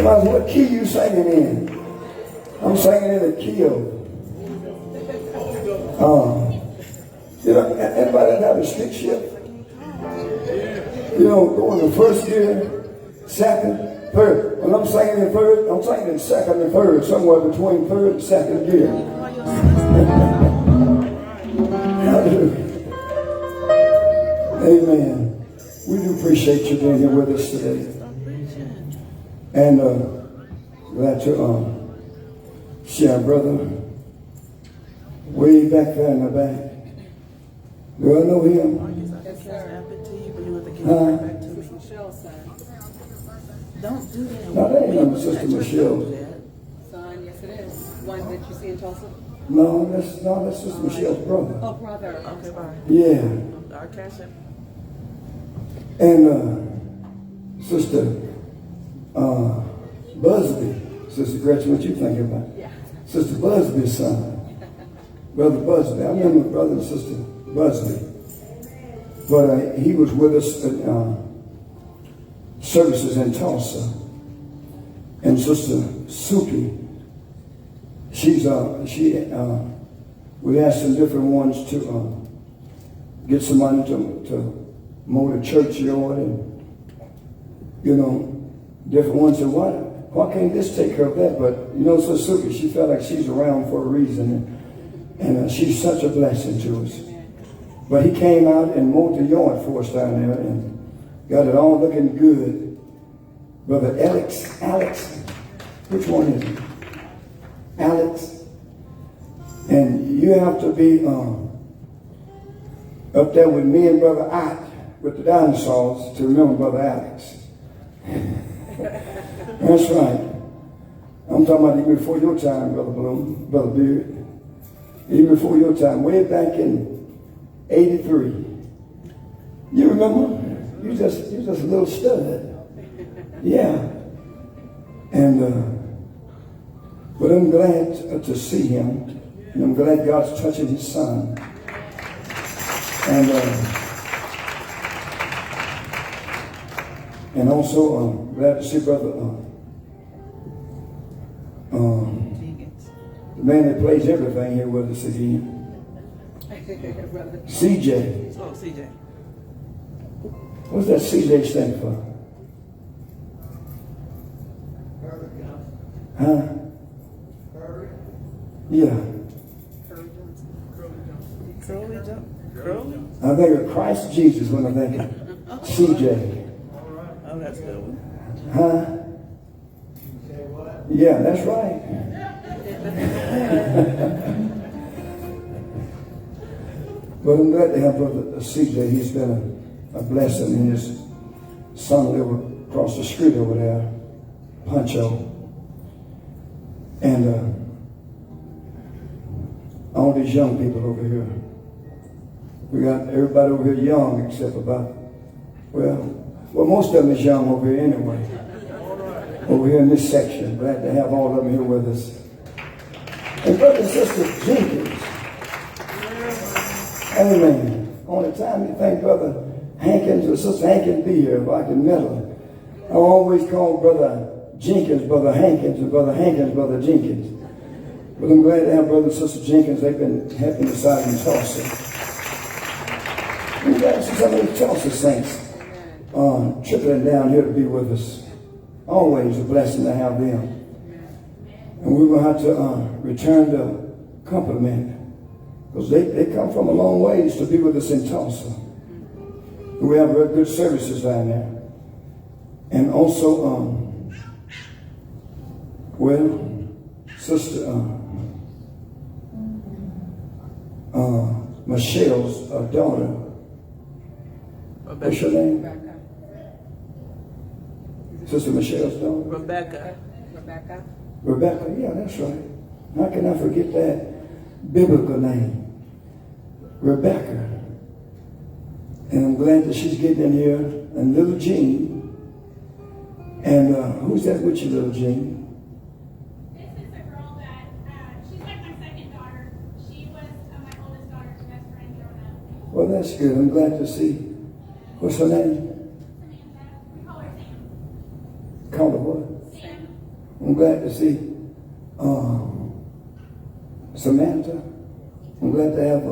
What key you singing in? I'm singing in the key of. Anybody have a stick shift? Go in the first gear, second, third. When I'm singing in third, I'm singing in second and third, somewhere between third and second gear. Hallelujah. Amen. We do appreciate you being here with us today. And glad to see our brother way back there in the back. Do I know him? Yes, sir. Michelle's son. Don't do that. No, that ain't my sister Michelle's Son, yes it is. One that you see in Tulsa? No, that's Sister Michelle's brother. Oh, brother. Okay, bye. Yeah. Our cash app. And Sister Busby, Sister Gretchen, what you thinking about? Yeah. Sister Busby's son, Brother Busby. I remember Brother and Sister Busby. But he was with us at services in Tulsa. And Sister Suki, we asked some different ones to get some money to mow the churchyard and, different ones said, why can't this take care of that? But, so Suki, she felt like she's around for a reason. And she's such a blessing to us. But he came out and mowed the yard for us down there and got it all looking good. Brother Alex, which one is it? Alex. And you have to be up there with me and Brother Ike with the dinosaurs to remember Brother Alex. That's right. I'm talking about even before your time, Brother Bloom, Brother Beard. Even before your time, way back in 83. You remember? You just a little stud. Yeah. And but I'm glad to see him. And I'm glad God's touching his son. And also glad to see Brother the man that plays everything here with us again. CJ. Oh, CJ. What's that CJ stand for? Huh? Yeah. I think of Christ Jesus when I think of CJ. Oh, that's good. Huh? Yeah, that's right. But I'm glad to have Brother CJ. He's been a blessing. And his son live across the street over there, Pancho. And all these young people over here. We got everybody over here young except about, well, most of them is young over here anyway. Over here in this section. Glad to have all of them here with us. And Brother and Sister Jenkins. Amen. Only time you think Brother Hankins or Sister Hankins be here, if I can meet her. I always call Brother Jenkins Brother Hankins and Brother Hankins Brother Jenkins. But I'm glad to have Brother and Sister Jenkins. They've been helping us out in Tulsa. I'm glad to see some of these Tulsa saints trickling down here to be with us. Always a blessing to have them. And we're going to have to return the compliment. Because they come from a long ways to be with us in Tulsa. We have very good services down there. And also, Sister Michelle's daughter. What's your name? Rebecca. Sister Michelle's daughter? Rebecca, yeah, that's right. How can I forget that? biblical name, Rebecca. And I'm glad that she's getting in here. And little Jean. And who's that with you, little Jean? This is a girl that, she's like my second daughter. She was my oldest daughter's best friend growing up. Well, that's good. I'm glad to see. What's her name? Samantha. We call her Sam. Call her what? Sam. I'm glad to see Samantha. I'm glad to have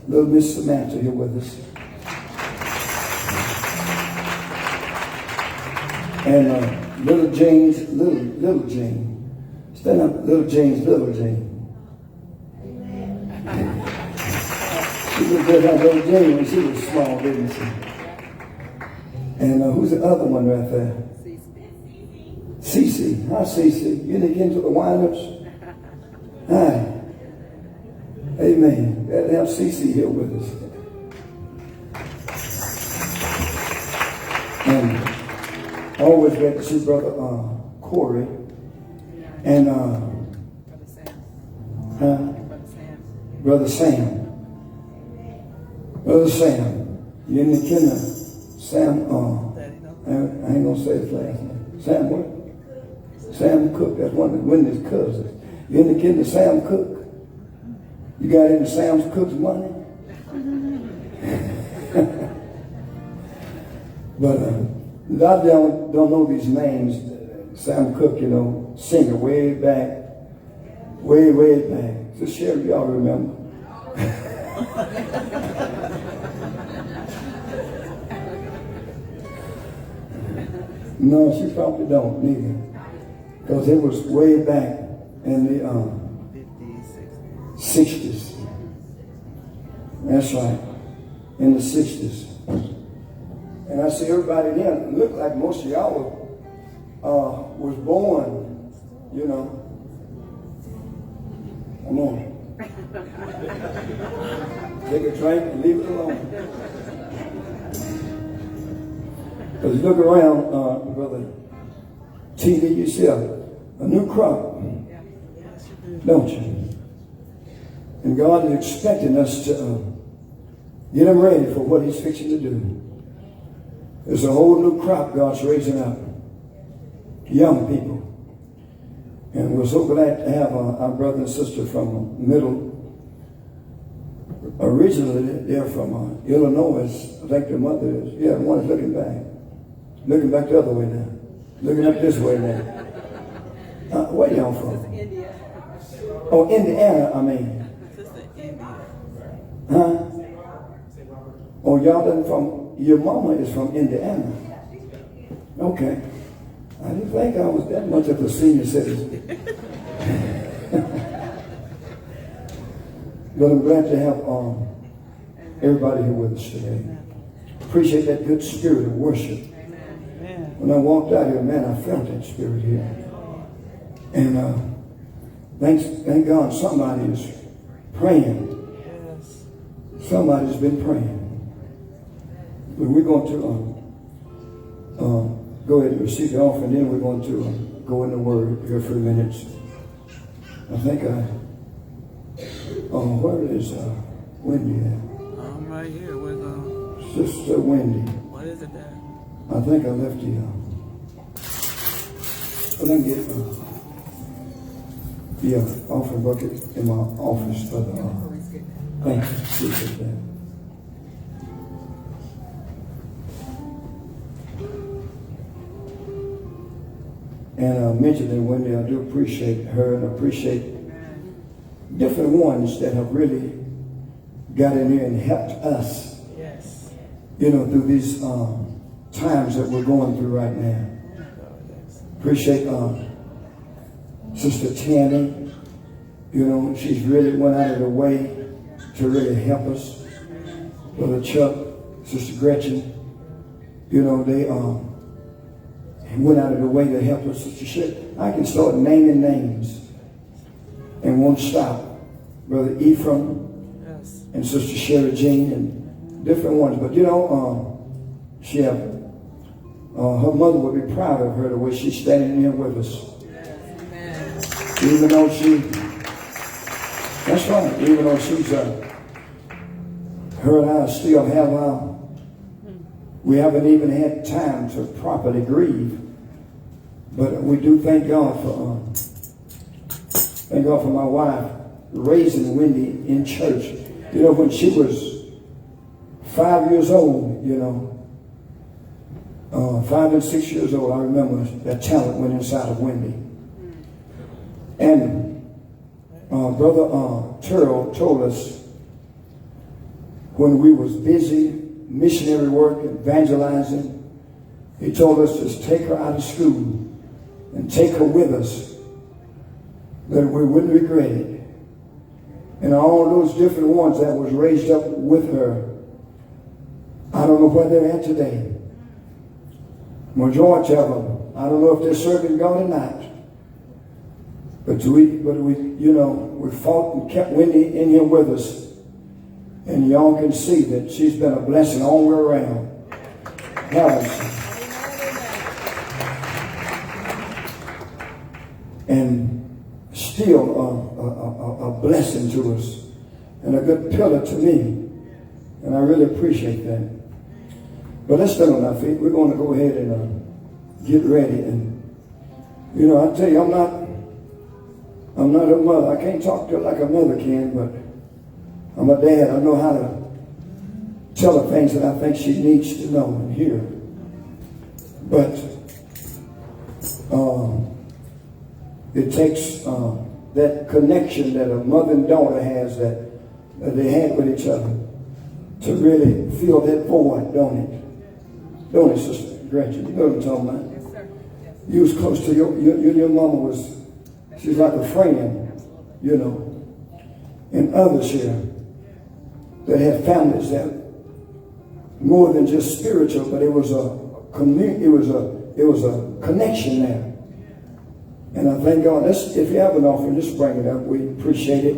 little Miss Samantha here with us. And little Jane's little Jane. Stand up, little Jane's little Jane. She looked good like little Jane when she was small, didn't she? And who's the other one right there? Cece. Hi, Cece. You didn't get into the wind-ups? Hi. Amen. Glad to have Cece here with us. And always glad to see Brother Corey. And Brother Sam. Brother Sam. You in the kinda Sam, I ain't gonna say his last name. Sam what? Sam Cook. That's one of Wendy's cousins. You in the kinda Sam Cook? You got any Sam's Cook's money? But a lot of y'all don't know these names. Sam Cooke, you know, singer way back. So Sherry, y'all remember. No, she probably don't neither. Because it was way back in the 60s. That's right. In the 60s. And I see everybody there look like most of y'all was born, you know. Come on. Take a drink and leave it alone. Because you look around, Brother TV, you see a new crop, don't you? And God is expecting us to get them ready for what He's fixing to do. There's a whole new crop God's raising up. Young people. And we're so glad to have our brother and sister from Middle. Originally, they're from Illinois. I think their mother is. Yeah, the one is looking back. Looking back the other way now. Looking up this way now. Where y'all from? India. Oh, Indiana, I mean. Huh? Oh, y'all done from... Your mama is from Indiana. Okay. I didn't think I was that much of a senior citizen. But I'm glad to have everybody here with us today. Appreciate that good spirit of worship. When I walked out here, man, I felt that spirit here. And thank God somebody is praying. Somebody's been praying. But we're going to go ahead and receive the offering, then we're going to go in the Word here for a minute. I think where is Wendy at? I'm right here with Sister Wendy. what is it that? I think I left let me get the offering bucket in my office for the thank you. Appreciate that. And I mentioned that Wendy, I do appreciate her and appreciate different ones that have really got in there and helped us, Yes. you know, through these times that we're going through right now. Appreciate Sister Tammy. You know, she's really went out of her way to really help us. Brother Chuck, Sister Gretchen, you know, they went out of the way to help us. Sister Shit. I can start naming names and won't stop. Brother Ephraim, Yes. and Sister Sherry Jean and different ones. But you know, she have her mother would be proud of her the way she's standing here with us. Amen. Even though she That's right. Even though she's her and I still have we haven't even had time to properly grieve, but we do thank God for my wife raising Wendy in church. You know, when she was 5 years old, you know, 5 and 6 years old, I remember that talent went inside of Wendy. And Brother Terrell told us when we was busy missionary work, evangelizing, he told us to take her out of school and take her with us, that we wouldn't regret it. And all those different ones that was raised up with her, I don't know where they're at today. Majority of them, I don't know if they're serving God or not. But we fought and kept Wendy in here with us. And y'all can see that she's been a blessing all the way around. And still a blessing to us. And a good pillar to me. And I really appreciate that. But let's stand on our feet. We're going to go ahead and get ready. And, you know, I tell you, I'm not a mother. I can't talk to her like a mother can, but I'm a dad. I know how to tell her things that I think she needs to know and hear. But it takes that connection that a mother and daughter has that they had with each other to really fill that void, don't it? Don't it, Sister Gretchen? You know what I'm talking about? Yes, sir. Yes. You was close to your mama was, she's like a friend, you know. And others here that have families that more than just spiritual, but it was a community, it was a connection there. And I thank God. If you have an offering, just bring it up. We appreciate it.